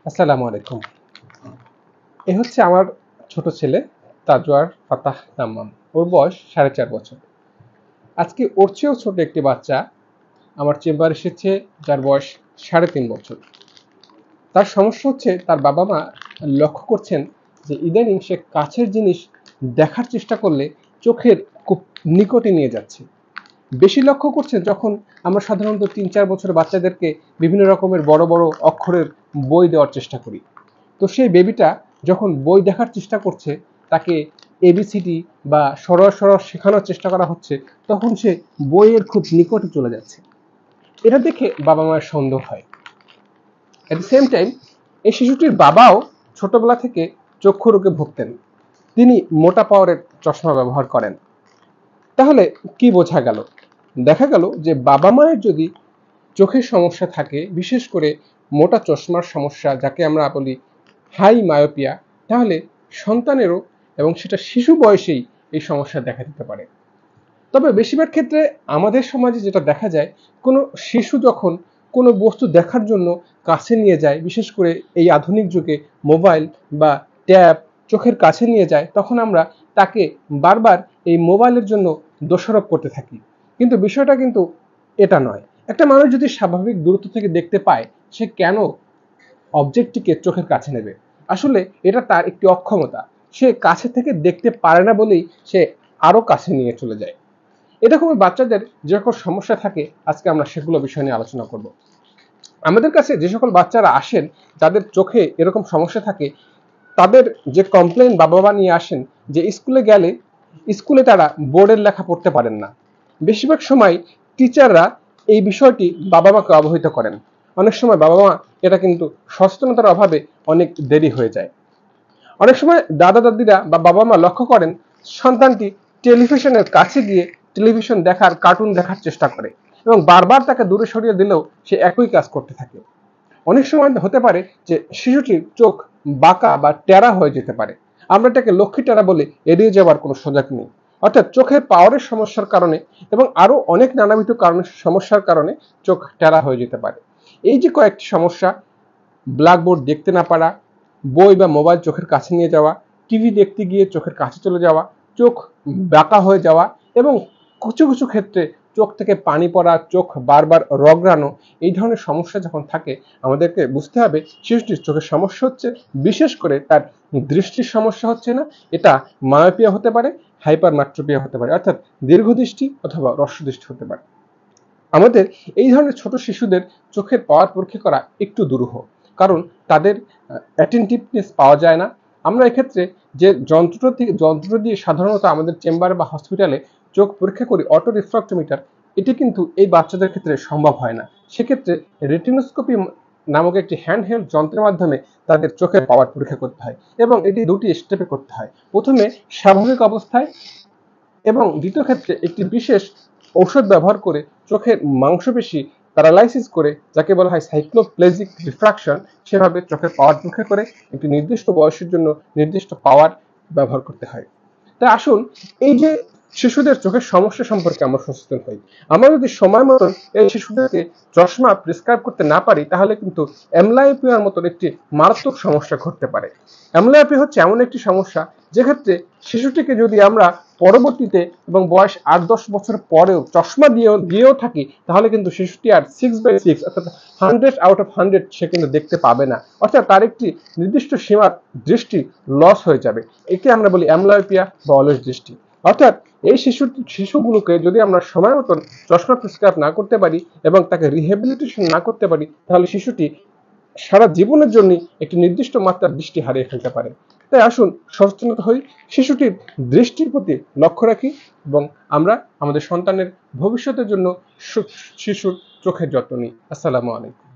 আসসালামু আলাইকুম। এ হচ্ছে আমার ছোট ছেলে তাজওয়ার ফাতাহ তাম্মাম। ওর বয়স 4.5 বছর। আজকে ওর চেয়েও ছোট একটি বাচ্চা আমার চেম্বারে এসেছে, যার বয়স 3.5 বছর। তার সমস্যা হচ্ছে তার বাবা মা লক্ষ্য করছেন যে ইদানিং সে কাছের জিনিস দেখার চেষ্টা করলে চোখের খুব নিকটে নিয়ে যাচ্ছে। বেশি লক্ষ্য করছেন যখন আমরা সাধারণত 3-4 বছরের বাচ্চাদেরকে বিভিন্ন রকমের বড় বড় অক্ষরের বই দেওয়ার চেষ্টা করি। তো সেই বেবিটা যখন বই দেখার চেষ্টা করছে, তাকে এবিসিডি বা সরল শেখানোর চেষ্টা করা হচ্ছে, তখন সে বইয়ের খুব নিকটে চলে যাচ্ছে। এটা দেখে বাবা মায়ের সন্দেহ হয়। এট দ্য সেম টাইম এই শিশুটির বাবাও ছোটবেলা থেকে চক্ষু রোগে ভুগতেন। তিনি মোটা পাওয়ারের চশমা ব্যবহার করেন। তাহলে কি বোঝা গেল? দেখা গেল যে বাবা মায়ের যদি চোখের সমস্যা থাকে, বিশেষ করে মোটা চশমার সমস্যা, যাকে আমরা বলি হাই মায়োপিয়া, তাহলে সন্তানেরও এবং সেটা শিশু বয়সেই এই সমস্যা দেখা দিতে পারে। তবে বেশিরভাগ ক্ষেত্রে আমাদের সমাজে যেটা দেখা যায়, কোনো শিশু যখন কোনো বস্তু দেখার জন্য কাছে নিয়ে যায়, বিশেষ করে এই আধুনিক যুগে মোবাইল বা ট্যাব চোখের কাছে নিয়ে যায়, তখন আমরা তাকে বারবার এই মোবাইলের জন্য দোষারোপ করতে থাকি। কিন্তু বিষয়টা কিন্তু এটা নয়। একটা মানুষ যদি স্বাভাবিক দূরত্ব থেকে দেখতে পায়, সে কেন অবজেক্টটিকে চোখের কাছে নেবে? আসলে এটা তার একটি অক্ষমতা। সে কাছে থেকে দেখতে পারে না বলেই সে আরো কাছে নিয়ে চলে যায়। এরকম বাচ্চাদের যে সকল সমস্যা থাকে, আজকে আমরা সেগুলো বিষয় নিয়ে আলোচনা করব। আমাদের কাছে যে সকল বাচ্চারা আসেন, যাদের চোখে এরকম সমস্যা থাকে, তাদের যে কমপ্লেইন বাবা মা নিয়ে আসেন যে স্কুলে গেলে স্কুলে তারা বোর্ডের লেখা পড়তে পারেন না। বেশিরভাগ সময় টিচাররা এই বিষয়টি বাবা মাকে অবহিত করেন। অনেক সময় বাবা মা এটা কিন্তু সচেতনতার অভাবে অনেক দেরি হয়ে যায়। অনেক সময় দাদা দাদিরা বা বাবা মা লক্ষ্য করেন সন্তানটি টেলিভিশনের কাছে গিয়ে টেলিভিশন দেখার, কার্টুন দেখার চেষ্টা করে এবং বারবার তাকে দূরে সরিয়ে দিলেও সে একই কাজ করতে থাকে। অনেক সময় হতে পারে যে শিশুটির চোখ বাঁকা বা টেরা হয়ে যেতে পারে। আমরা এটাকে লক্ষ্মী টেরা বলে এড়িয়ে যাওয়ার কোনো সুযোগ নেই। অর্থাৎ চোখের পাওয়ারের সমস্যার কারণে এবং আরো অনেক নানাবিধ কারণের সমস্যার কারণে চোখ টেরা হয়ে যেতে পারে। এই যে কয়েকটি সমস্যা, ব্ল্যাকবোর্ড দেখতে না পারা, বই বা মোবাইল চোখের কাছে নিয়ে যাওয়া, টিভি দেখতে গিয়ে চোখের কাছে চলে যাওয়া, চোখ বাঁকা হয়ে যাওয়া এবং কিছু কিছু ক্ষেত্রে চোখ থেকে পানি পড়া, চোখ বারবার রগড়ানো, এই ধরনের সমস্যা যখন থাকে, আমাদেরকে বুঝতে হবে শিশুটির চোখের সমস্যা হচ্ছে। বিশেষ করে তার দৃষ্টির সমস্যা হচ্ছে না, এটা মায়োপিয়া হতে পারে, হাইপারম্যাট্রোপিয়া হতে পারে, অর্থাৎ দীর্ঘদৃষ্টি অথবা হ্রস্বদৃষ্টি হতে পারে। আমাদের এই ধরনের ছোট শিশুদের চোখের পাওয়ার পরীক্ষা করা একটু দুরূহ, কারণ তাদের অ্যাটেনটিভনেস পাওয়া যায় না। আমরা এক্ষেত্রে যে যন্ত্র দিয়ে সাধারণত আমাদের চেম্বারে বা হসপিটালে চোখ পরীক্ষা করি, অটো রিফ্রাক্টোমিটার, এটি কিন্তু এই বাচ্চাদের ক্ষেত্রে সম্ভব হয় না। সেক্ষেত্রে রেটিনোস্কোপি নামক একটি হ্যান্ডহেল্ড যন্ত্রের মাধ্যমে তাদের চোখের পাওয়ার পরীক্ষা করতে হয় এবং এটি দুটি স্টেপে করতে হয়। প্রথমে স্বাভাবিক অবস্থায় এবং দ্বিতীয় ক্ষেত্রে একটি বিশেষ ঔষধ ব্যবহার করে চোখের মাংসপেশি প্যারালাইসিস করে, যাকে বলা হয় সাইক্লোপ্লেজিক রিফ্রাকশন, সেভাবে চোখের পাওয়ার পরীক্ষা করে একটি নির্দিষ্ট বয়সের জন্য নির্দিষ্ট পাওয়ার ব্যবহার করতে হয়। তাই আসুন, এই যে শিশুদের চোখের সমস্যা সম্পর্কে আমরা সচেতন হই। আমরা যদি সময় মতন এই শিশুদেরকে চশমা প্রেসক্রাইব করতে না পারি, তাহলে কিন্তু অ্যামব্লায়োপিয়ার মতন একটি মারাত্মক সমস্যা ঘটতে পারে। অ্যামব্লায়োপিয়া হচ্ছে এমন একটি সমস্যা, যেক্ষেত্রে শিশুটিকে যদি আমরা পরবর্তীতে এবং বয়স 8-10 বছর পরেও চশমা দিয়েও থাকি, তাহলে কিন্তু শিশুটি আর 6/6 অর্থাৎ 100 আউট অফ 100 সে কিন্তু দেখতে পাবে না। অর্থাৎ তার একটি নির্দিষ্ট সীমার দৃষ্টি লস হয়ে যাবে। একে আমরা বলি অ্যামব্লায়োপিয়া বা অলস দৃষ্টি। অর্থাৎ এই শিশুগুলোকে যদি আমরা সময় মতন চশমা প্রেসক্রাইব না করতে পারি এবং তাকে রিহ্যাবিলিটেশন না করতে পারি, তাহলে শিশুটি সারা জীবনের জন্য একটি নির্দিষ্ট মাত্রার দৃষ্টি হারিয়ে ফেলতে পারে। তাই আসুন সচেতন হই, শিশুটির দৃষ্টির প্রতি লক্ষ্য রাখি এবং আমরা আমাদের সন্তানের ভবিষ্যতের জন্য শিশুর চোখের যত্ন নিই। আসসালামু আলাইকুম।